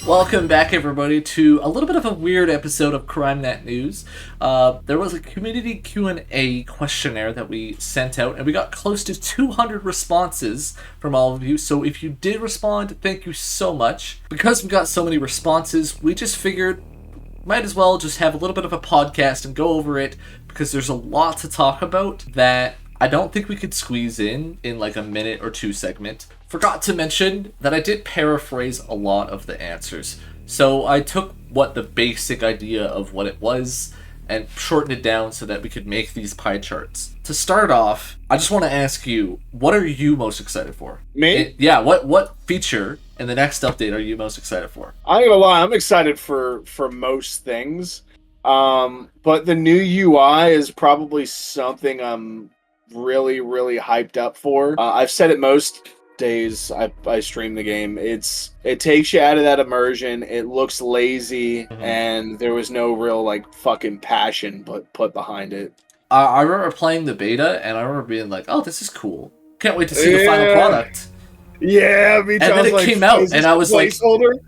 Welcome back, everybody, to a little bit of a weird episode of CrimeNet News. There was a community Q&A questionnaire that we sent out, and we got close to 200 responses from all of you. So if you did respond, thank you so much. Because we got so many responses, we just figured might as well just have a little bit of a podcast and go over it, because there's a lot to talk about that I don't think we could squeeze in like a minute or two segment. Forgot to mention that I did paraphrase a lot of the answers. So I took what the basic idea of what it was and shortened it down so that we could make these pie charts. To start off, I just want to ask you, what are you most excited for? Me? What feature in the next update are you most excited for? I'm gonna lie, I'm excited for most things. But the new UI is probably something I'm really hyped up for. I've said it most days I stream the game. It takes you out of that immersion. It looks lazy, and there was no real like fucking passion put behind it. I remember playing the beta, and I remember being like, "Oh, this is cool! Can't wait to see the final product." Yeah, me too. And then it came out, and I was like,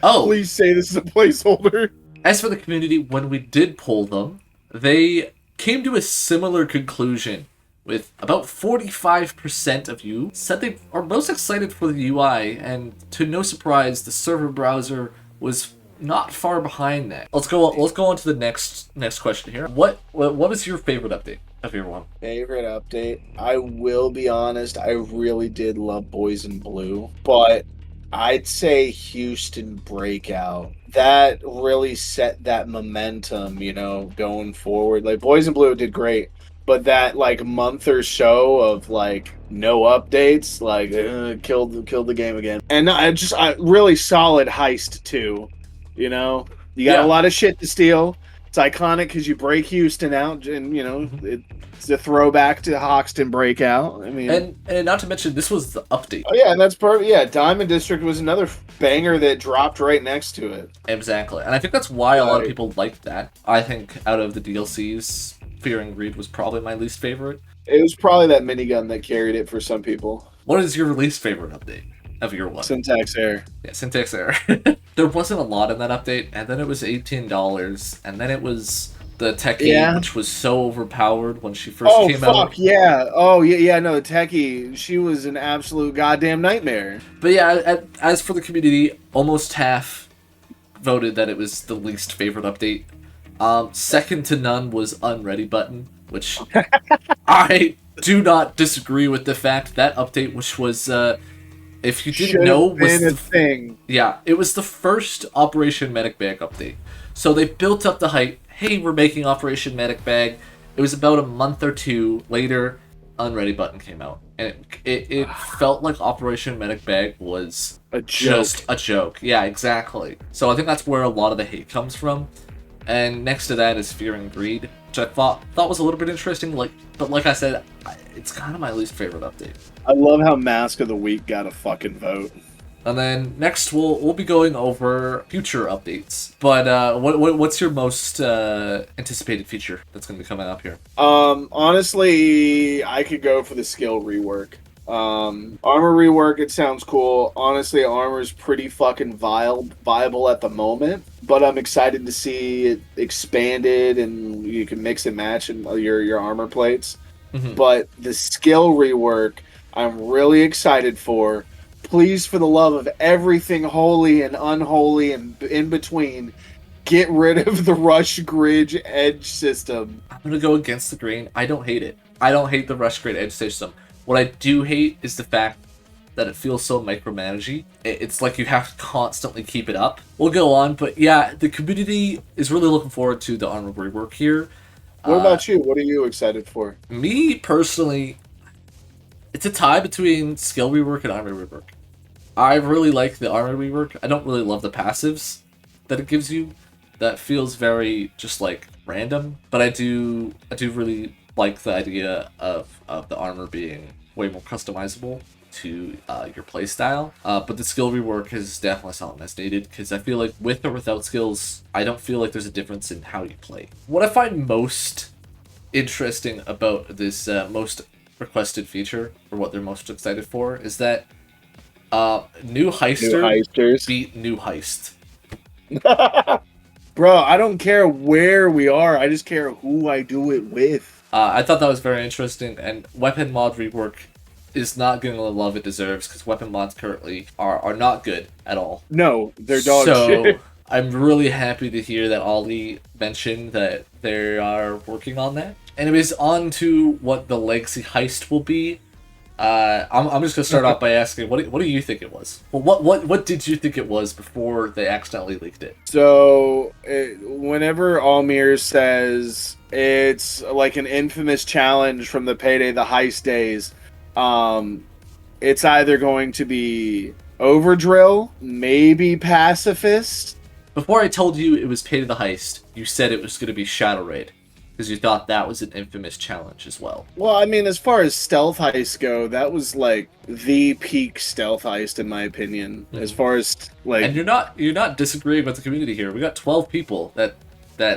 "Oh, please say this is a placeholder." As for the community, when we did poll them, they came to a similar conclusion, with about 45% of you said they are most excited for the UI, and to no surprise, the server browser was not far behind that. Let's go on to the next question here. What was your favorite update of your one? Favorite update? I will be honest, I really did love Boys in Blue, but I'd say Houston Breakout. That really set that momentum, going forward. Like, Boys in Blue did great, but that like month or so of like no updates, like killed the game again. And I really solid heist too. You got a lot of shit to steal. It's iconic because you break Houston out, and it's a throwback to Hoxton Breakout. I mean, and not to mention, this was the update. Oh yeah, and that's perfect. Yeah, Diamond District was another banger that dropped right next to it. Exactly, and I think that's why a lot of people liked that. I think out of the DLCs, Fear and Greed was probably my least favorite. It was probably that minigun that carried it for some people. What is your least favorite update of your one? Syntax error. Yeah, syntax error. There wasn't a lot in that update, and then it was $18, and then it was the techie, which was so overpowered when she first came out. Oh, fuck, yeah. Oh, yeah, no, the techie, she was an absolute goddamn nightmare. But yeah, as for the community, almost half voted that it was the least favorite update. Second to none was Unready Button, which I do not disagree with the fact that update, which was, if you didn't know, was a thing. Yeah, it was the first Operation Medic Bag update. So they built up the hype. Hey, we're making Operation Medic Bag. It was about a month or two later, Unready Button came out, and it felt like Operation Medic Bag was just a joke. Yeah, exactly. So I think that's where a lot of the hate comes from. And next to that is Fear and Greed, which I thought was a little bit interesting. But like I said, it's kind of my least favorite update. I love how Mask of the Week got a fucking vote. And then next we'll be going over future updates. But what's your most anticipated feature that's going to be coming up here? Honestly, I could go for the skill rework. Armor rework, it sounds cool. Honestly, armor's pretty fucking viable at the moment, but I'm excited to see it expanded and you can mix and match in your armor plates. But the skill rework, I'm really excited for. Please, for the love of everything holy and unholy and in between, get rid of the rush grid edge system. I'm gonna go against the grain. I don't hate it. I don't hate the rush grid edge system. What I do hate is the fact that it feels so micromanagey. It's like you have to constantly keep it up. We'll go on, but yeah, the community is really looking forward to the armor rework here. What about you? What are you excited for? Me, personally, it's a tie between skill rework and armor rework. I really like the armor rework. I don't really love the passives that it gives you. That feels very just like random, but I do really like the idea of the armor being way more customizable to your playstyle. But the skill rework is definitely something that's needed, because I feel like with or without skills, I don't feel like there's a difference in how you play. What I find most interesting about this most requested feature, or what they're most excited for, is that new heisters beat new heist. Bro, I don't care where we are. I just care who I do it with. I thought that was very interesting, and weapon mod rework is not getting the love it deserves because weapon mods currently are not good at all. No, they're dog So shit. I'm really happy to hear that Ollie mentioned that they are working on that. Anyways, on to what the legacy heist will be. I'm just gonna start off by asking, what do you think it was? Well, what did you think it was before they accidentally leaked it? So, whenever Almir says it's like an infamous challenge from the Payday the Heist days, it's either going to be Overdrill, maybe Pacifist. Before I told you it was Payday the Heist, you said it was gonna be Shadow Raid because you thought that was an infamous challenge as well. Well, I mean, as far as stealth heists go, that was like the peak stealth heist in my opinion. As far as like, And you're not disagreeing with the community here. We got 12 people that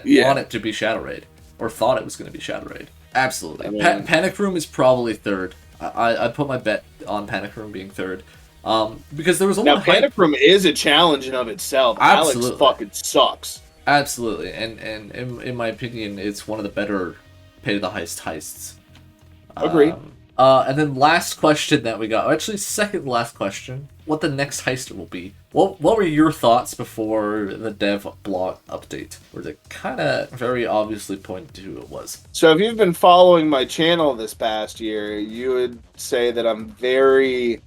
Yeah. want it to be Shadow Raid or thought it was going to be Shadow Raid. Absolutely. I mean- Panic Room is probably third. I put my bet on Panic Room being third. Because there was a now lot of hype. Panic Room is a challenge in of itself. Absolutely. Alex fucking sucks. Absolutely. And in my opinion, it's one of the better Pay to the heists. Agreed. And then last question that we got, actually second last question, what the next heister will be. What were your thoughts before the dev blog update, where they kind of very obviously pointed to who it was? So if you've been following my channel this past year, you would say that I'm very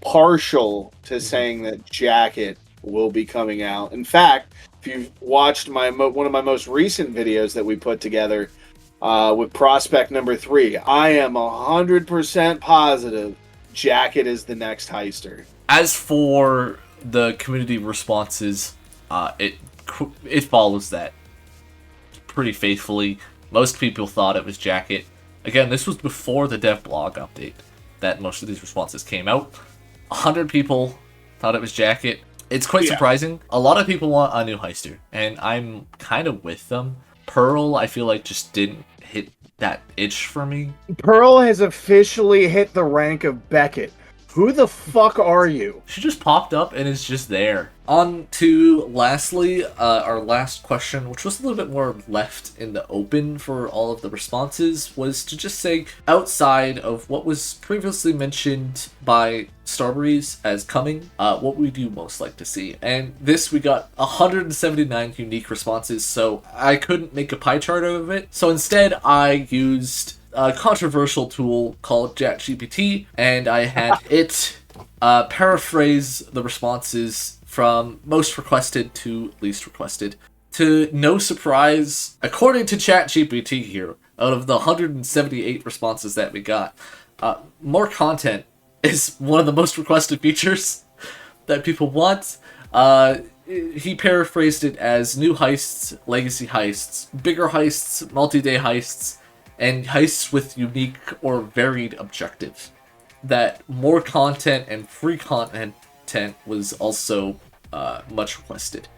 partial to saying that Jacket will be coming out. In fact, if you've watched my one of my most recent videos that we put together with prospect number 3, I am 100% positive Jacket is the next heister. As for the community responses, it follows that pretty faithfully. Most people thought it was Jacket. Again, this was before the dev blog update that most of these responses came out. 100 people thought it was Jacket. It's quite surprising. A lot of people want a new heister, and I'm kind of with them. Pearl, I feel like, just didn't hit that itch for me. Pearl has officially hit the rank of Beckett. Who the fuck are you? She just popped up and is just there. On to, lastly, our last question, which was a little bit more left in the open for all of the responses, was to just say, outside of what was previously mentioned by STARBREEZE as coming, what would you most like to see? And this, we got 179 unique responses, so I couldn't make a pie chart out of it. So instead, I used a controversial tool called ChatGPT, and I had it paraphrase the responses from most requested to least requested. To no surprise, according to ChatGPT here, out of the 178 responses that we got, more content is one of the most requested features that people want. He paraphrased it as new heists, legacy heists, bigger heists, multi-day heists, and heists with unique or varied objectives. That more content and free content was also much requested.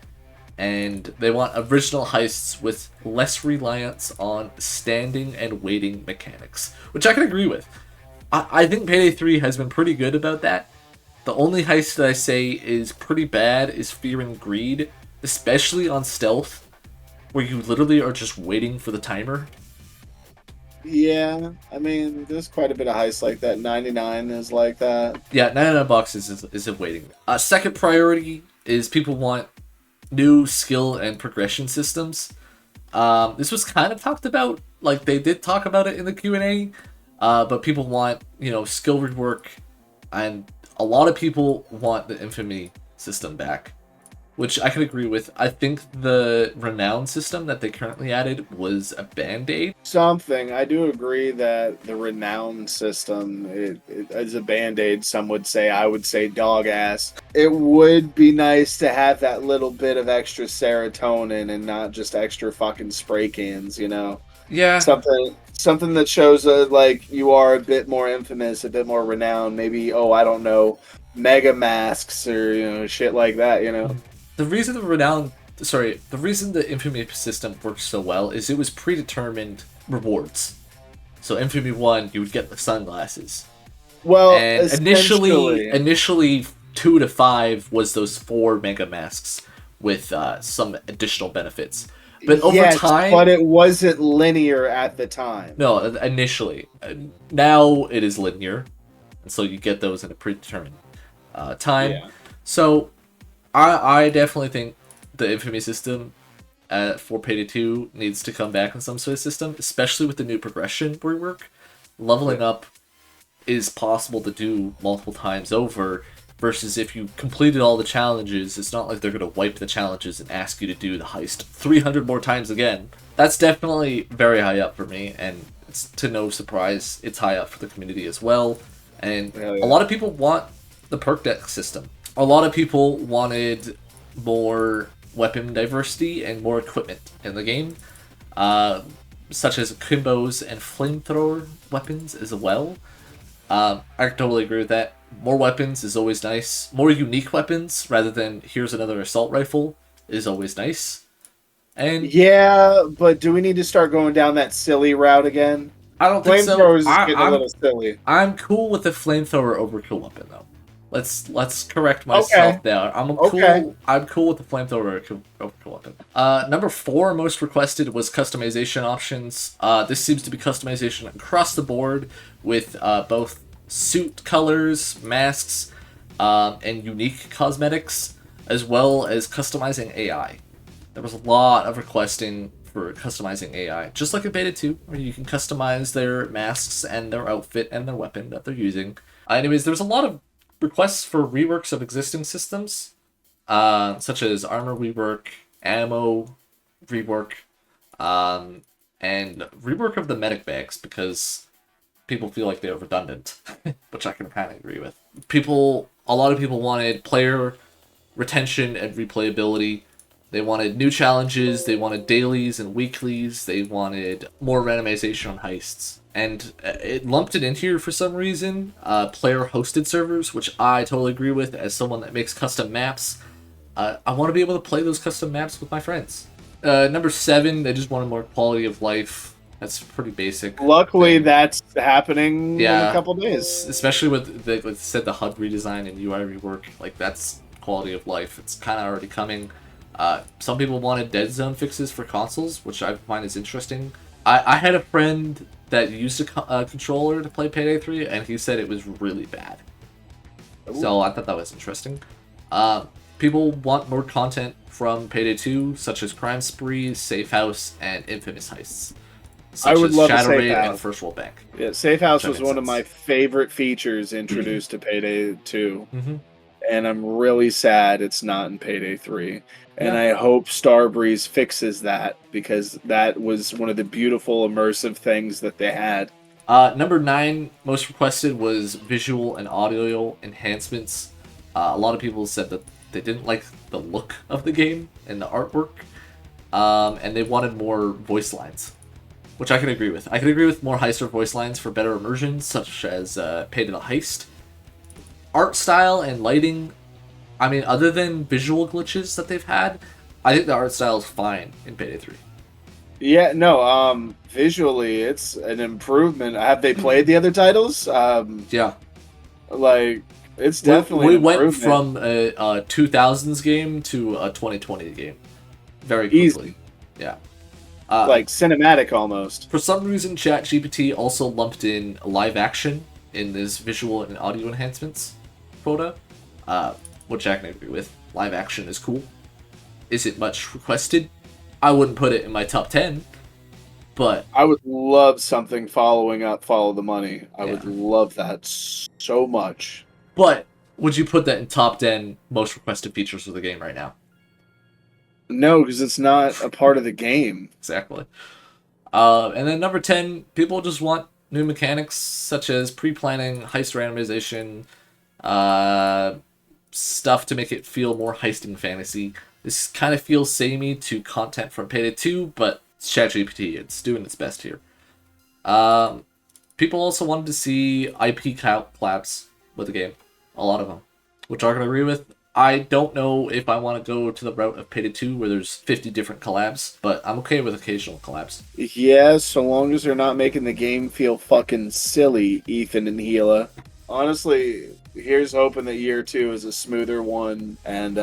And they want original heists with less reliance on standing and waiting mechanics, which I can agree with. I think Payday 3 has been pretty good about that. The only heist that I say is pretty bad is Fear and Greed, especially on stealth, where you literally are just waiting for the timer. Yeah, I mean, there's quite a bit of heists like that. 99 is like that. Yeah, 99 boxes is waiting. Second priority is people want new skill and progression systems. This was kind of talked about, like they did talk about it in the Q&A, but people want, skill rework, and a lot of people want the infamy system back, which I can agree with. I think the renown system that they currently added was a band-aid. I do agree that the renown system it is a band-aid. Some would say, I would say dog ass. It would be nice to have that little bit of extra serotonin and not just extra fucking spray cans, Yeah. Something that shows like you are a bit more infamous, a bit more renowned. Maybe, I don't know, mega masks or shit like that. The reason the reason the infamy system works so well is it was predetermined rewards. So Infamy 1, you would get the sunglasses. Well, And initially 2 to 5 was those 4 mega masks, with some additional benefits. But over Yes, time, but it wasn't linear at the time. no, initially. Now it is linear, and so you get those in a predetermined time. Yeah. So I definitely think the infamy system for Payday 2 needs to come back in some sort of system, especially with the new progression rework. Leveling up is possible to do multiple times over, versus if you completed all the challenges, it's not like they're going to wipe the challenges and ask you to do the heist 300 more times again. That's definitely very high up for me, and it's to no surprise it's high up for the community as well. And a lot of people want the perk deck system. A lot of people wanted more weapon diversity and more equipment in the game, such as Kimbos and flamethrower weapons as well. I totally agree with that. More weapons is always nice. More unique weapons rather than here's another assault rifle is always nice. And yeah, but do we need to start going down that silly route again? I don't think so. Flamethrowers is getting a little silly. I'm cool with the flamethrower overkill weapon though. Let's correct myself there. I'm cool with the flamethrower overkill weapon. Number 4 most requested was customization options. This seems to be customization across the board with both suit colors, masks, and unique cosmetics, as well as customizing AI. There was a lot of requesting for customizing AI, just like in Beta 2, where you can customize their masks and their outfit and their weapon that they're using. Anyways, there was a lot of requests for reworks of existing systems, such as armor rework, ammo rework, and rework of the medic bags, because people feel like they're redundant, which I can kind of agree with. A lot of people wanted player retention and replayability. They wanted new challenges, they wanted dailies and weeklies, they wanted more randomization on heists. And it lumped it in here for some reason, player-hosted servers, which I totally agree with as someone that makes custom maps. I want to be able to play those custom maps with my friends. Number 7, they just wanted more quality of life. That's pretty basic. Luckily, that's happening in a couple days. Especially with the HUD redesign and UI rework. Like, that's quality of life. It's kind of already coming. Some people wanted dead zone fixes for consoles, which I find is interesting. I had a friend that used a controller to play Payday 3, and he said it was really bad. Ooh. So I thought that was interesting. People want more content from Payday 2, such as Crime Spree, Safe House, and Infamous heists. Such I would as love Shadow a Safe Raid House. and First World Bank. Yeah, Safe House was one of my favorite features introduced to Payday 2. Mm-hmm. And I'm really sad it's not in Payday 3. And I hope STARBREEZE fixes that, because that was one of the beautiful immersive things that they had. Number 9 most requested was visual and audio enhancements. A lot of people said that they didn't like the look of the game and the artwork, and they wanted more voice lines, which I can agree with. I can agree with more heister voice lines for better immersion, such as Payday the Heist. Art style and lighting, I mean, other than visual glitches that they've had, I think the art style is fine in Payday 3. Yeah, no, visually, it's an improvement. Have they played the other titles? Yeah. Like, it's definitely we an went from a 2000s game to a 2020 game very quickly. Easy. Yeah. Like cinematic almost. For some reason, ChatGPT also lumped in live action in this visual and audio enhancements quota, which I can agree with. Live action is cool. Is it much requested? I wouldn't put it in my top 10, but I would love something following up Follow the Money. I would love that so much. But would you put that in top 10 most requested features of the game right now? No, because it's not a part of the game. Exactly. And then number 10, people just want new mechanics such as pre-planning, heist randomization, stuff to make it feel more heisting fantasy. This kind of feels samey to content from Payday 2, but it's ChatGPT. It's doing its best here. People also wanted to see IP collabs with the game. A lot of them, which I can agree with. I don't know if I want to go to the route of Payday 2 where there's 50 different collabs, but I'm okay with occasional collabs. Yeah, so long as they're not making the game feel fucking silly, Ethan and Gila. Honestly, here's hoping that year 2 is a smoother one, and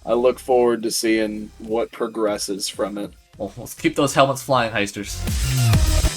I look forward to seeing what progresses from it. Well, let's keep those helmets flying, heisters.